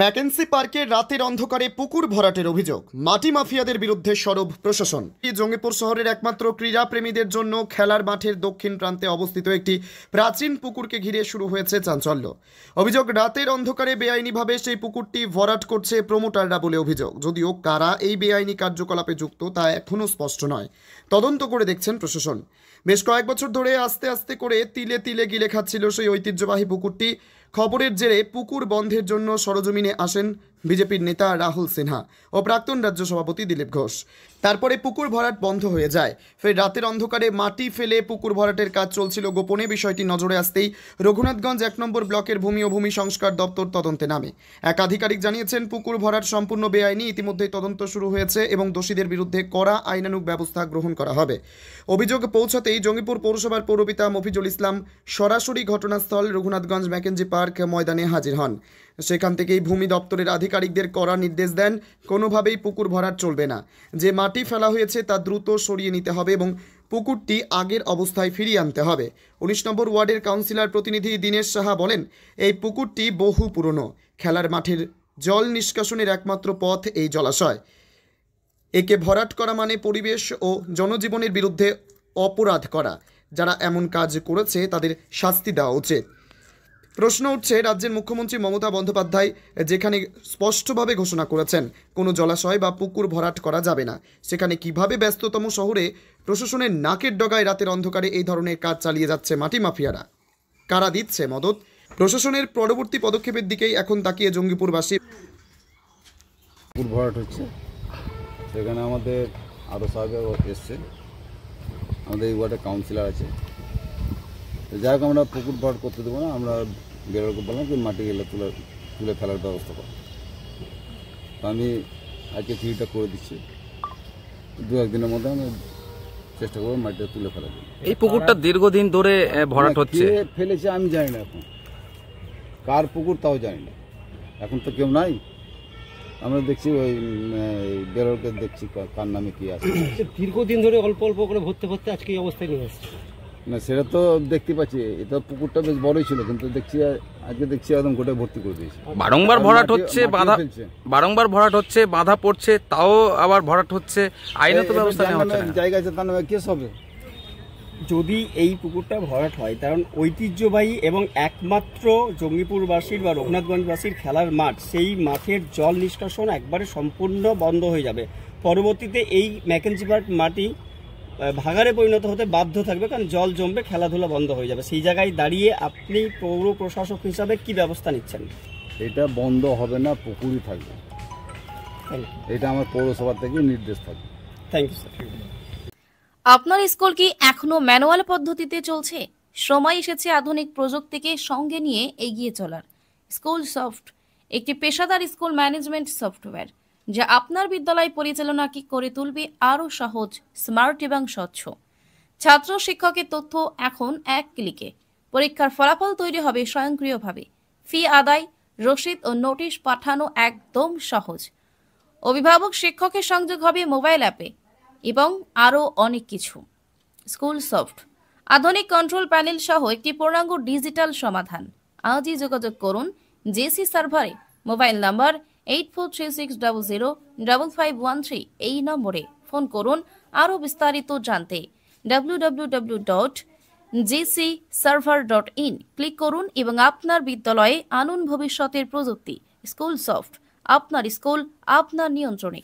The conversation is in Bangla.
ম্যাকেন্সি পার্কে রাতের অন্ধকারে পুকুর ভরাটের অভিযোগ, মাটি মাফিয়াদের বিরুদ্ধে সরব প্রশাসন। জঙ্গিপুর শহরের একমাত্র ক্রীড়া প্রেমীদের জন্য খেলার মাঠের দক্ষিণ প্রান্তে অবস্থিত একটি প্রাচীন পুকুরকে ঘিরে শুরু হয়েছে চাঞ্চল্য। অভিযোগ, রাতের অন্ধকারে বেআইনিভাবে সেই পুকুরটি ভরাট করছে প্রমোটাররা বলে অভিযোগ। যদিও কারা এই বেআইনি কার্যকলাপে যুক্ত তা এখনও স্পষ্ট নয়। তদন্ত করে দেখছেন প্রশাসন। বেশ কয়েক বছর ধরে আস্তে আস্তে করে তিলে তিলে গিলে খাচ্ছিল সেই ঐতিহ্যবাহী পুকুরটি। খবরের জেরে পুকুর বন্ধের জন্য সরজমিনে আসেন বিজেপির নেতা রাহুল সিনহা ও প্রাক্তন রাজ্য সভাপতি দিলীপ ঘোষ। তারপরে পুকুর ভরাট বন্ধ হয়ে যায়। ফের রাতের অন্ধকারে মাটি ফেলে পুকুর ভরাটের কাজ চলছিল গোপনে। বিষয়টি নজরে আসতেই রঘুনাথগঞ্জ ১ নম্বর ব্লকের ভূমি ও ভূমি সংস্কার দপ্তর তদন্তে নামে। এক আধিকারিক জানিয়েছেন, পুকুর ভরাট সম্পূর্ণ বেআইনি। ইতিমধ্যেই তদন্ত শুরু হয়েছে এবং দোষীদের বিরুদ্ধে কড়া আইনানুগ ব্যবস্থা গ্রহণ করা হবে। অভিযোগ পৌঁছাতেই জঙ্গিপুর পৌরসভার পৌরপিতা মফিজুল ইসলাম সরাসরি ঘটনাস্থল রঘুনাথগঞ্জ ম্যাকেঞ্জি পার্ক ময়দানে হাজির হন। সেখান থেকেই ভূমি দপ্তরের আধিকারিকদের কড়া নির্দেশ দেন, কোনোভাবেই পুকুর ভরাট চলবে না। যে মাটি ফেলা হয়েছে তা দ্রুত সরিয়ে নিতে হবে এবং পুকুরটি আগের অবস্থায় ফিরিয়ে আনতে হবে। ১৯ নম্বর ওয়ার্ডের কাউন্সিলর প্রতিনিধি দীনেশ সাহা বলেন, এই পুকুরটি বহু পুরনো। খেলার মাঠের জল নিষ্কাশনের একমাত্র পথ এই জলাশয়। একে ভরাট করা মানে পরিবেশ ও জনজীবনের বিরুদ্ধে অপরাধ করা। যারা এমন কাজ করেছে তাদের শাস্তি দেওয়া উচিত। প্রশ্ন উঠছে, রাজ্যের মুখ্যমন্ত্রী মমতা বন্দ্যোপাধ্যায় যেখানে স্পষ্টভাবে ঘোষণা করেছেন কোনো জলাশয় বা পুকুর ভরাট করা যাবে না, সেখানে কিভাবে ব্যস্ততম শহরে প্রশাসনের নাকের ডগায় রাতের অন্ধকারে এই ধরনের কাজ চালিয়ে যাচ্ছে মাটি মাফিয়ারা? কারা দিচ্ছে মদত? প্রশাসনের পরবর্তী পদক্ষেপের দিকেই এখন তাকিয়ে জঙ্গিপুরবাসী। পুকুর ভরাট হচ্ছে, সেখানে আমাদের আরও সাহেব এসছে, আমাদের এই ওয়ার্ডের কাউন্সিলর আছে। যাই হোক, আমরা পুকুর ভরাট করতে দেবো না। আমরা বেরোকে বললাম কি মাটি গেলে তুলে ফেলার ব্যবস্থা করো। তো আমি আজকে চিঠিটা করে দিচ্ছি, ২-১ দিনের মধ্যে আমি চেষ্টা করবো মাটিটা তুলে ফেলার জন্য। এই পুকুরটা দীর্ঘদিন ধরে ভরাট হচ্ছে। কে ফেলেছে আমি জানি না, এখন কার পুকুর তাও জানি না। এখন তো কেউ নাই। আমরা দেখছি ওই বেরোকে দেখছি কার নামে কি আছে। দীর্ঘদিন ধরে অল্প অল্প করে ভরতে ভরতে আজকে এই অবস্থায় নিয়ে আসছে। না, সেটা তো দেখতে পাচ্ছি। এটা পুকুরটা বেশ বড়ই ছিল, কিন্তু আজকে দেখছি একদম গোটা ভর্তি করে দিয়েছে। বারংবার ভরাট হচ্ছে, বারংবার ভরাট হচ্ছে, বাধা পড়ছে, তাও আবার ভরাট হচ্ছে। আইনত ব্যবস্থা নেওয়া হচ্ছে না। জায়গা আছে, তার নামে কেস হবে। যদি এই পুকুরটা ভরাট হয়, কারণ ঐতিহ্যবাহী এবং একমাত্র জঙ্গিপুরবাসীর বা রঘুনাথগঞ্জবাসীর খেলার মাঠ, সেই মাঠের জল নিষ্কাশন একবারে সম্পূর্ণ বন্ধ হয়ে যাবে। পরবর্তীতে এই ম্যাকেঞ্জি পার্ক মাটি ভাগাড়ে পরিণত হতে বাধ্য থাকবে, কারণ জল জমবে, খেলাধুলা বন্ধ হয়ে যাবে। সেই জায়গায় দাঁড়িয়ে আপনি পৌর প্রশাসক হিসাবে কি ব্যবস্থা নিচ্ছেন? এটা বন্ধ হবে না, পুকুরই থাকবে। এটা আমার পৌরসভা থেকে নির্দেশ থাকবে। Thank you sir. আপনার স্কুল কি এখনো ম্যানুয়াল পদ্ধতিতে চলছে? সময় এসেছে আধুনিক প্রযুক্তিকে সঙ্গে নিয়ে এগিয়ে চলার। স্কুল সফট একটি পেশাদার স্কুল ম্যানেজমেন্ট সফটওয়্যার, যা আপনার বিদ্যালয় পরিচালনাকে করে তুলবে আরও সহজ, স্মার্ট এবং স্বচ্ছ। ছাত্র শিক্ষকের তথ্য এখন এক ক্লিকে। পরীক্ষার ফলাফল তৈরি হবে স্বয়ংক্রিয়ভাবে। ফি আদায়, রসিদ ও নোটিশ পাঠানো একদম সহজ। অভিভাবক শিক্ষকের সংযোগ হবে মোবাইল অ্যাপে এবং আরও অনেক কিছু। স্কুল সফট আধুনিক কন্ট্রোল প্যানেল সহ একটি পূর্ণাঙ্গ ডিজিটাল সমাধান। আজই যোগাযোগ করুন জেসি সার্ভারে। মোবাইল নাম্বার 8436005513 এই নম্বরে ফোন করুন। আরও বিস্তারিত জানতে www.jcserver.in ক্লিক করুন এবং আপনার বিদ্যালয়ে আনুন ভবিষ্যতের প্রযুক্তি। স্কুল সফট, আপনার স্কুল আপনার নিয়ন্ত্রণে।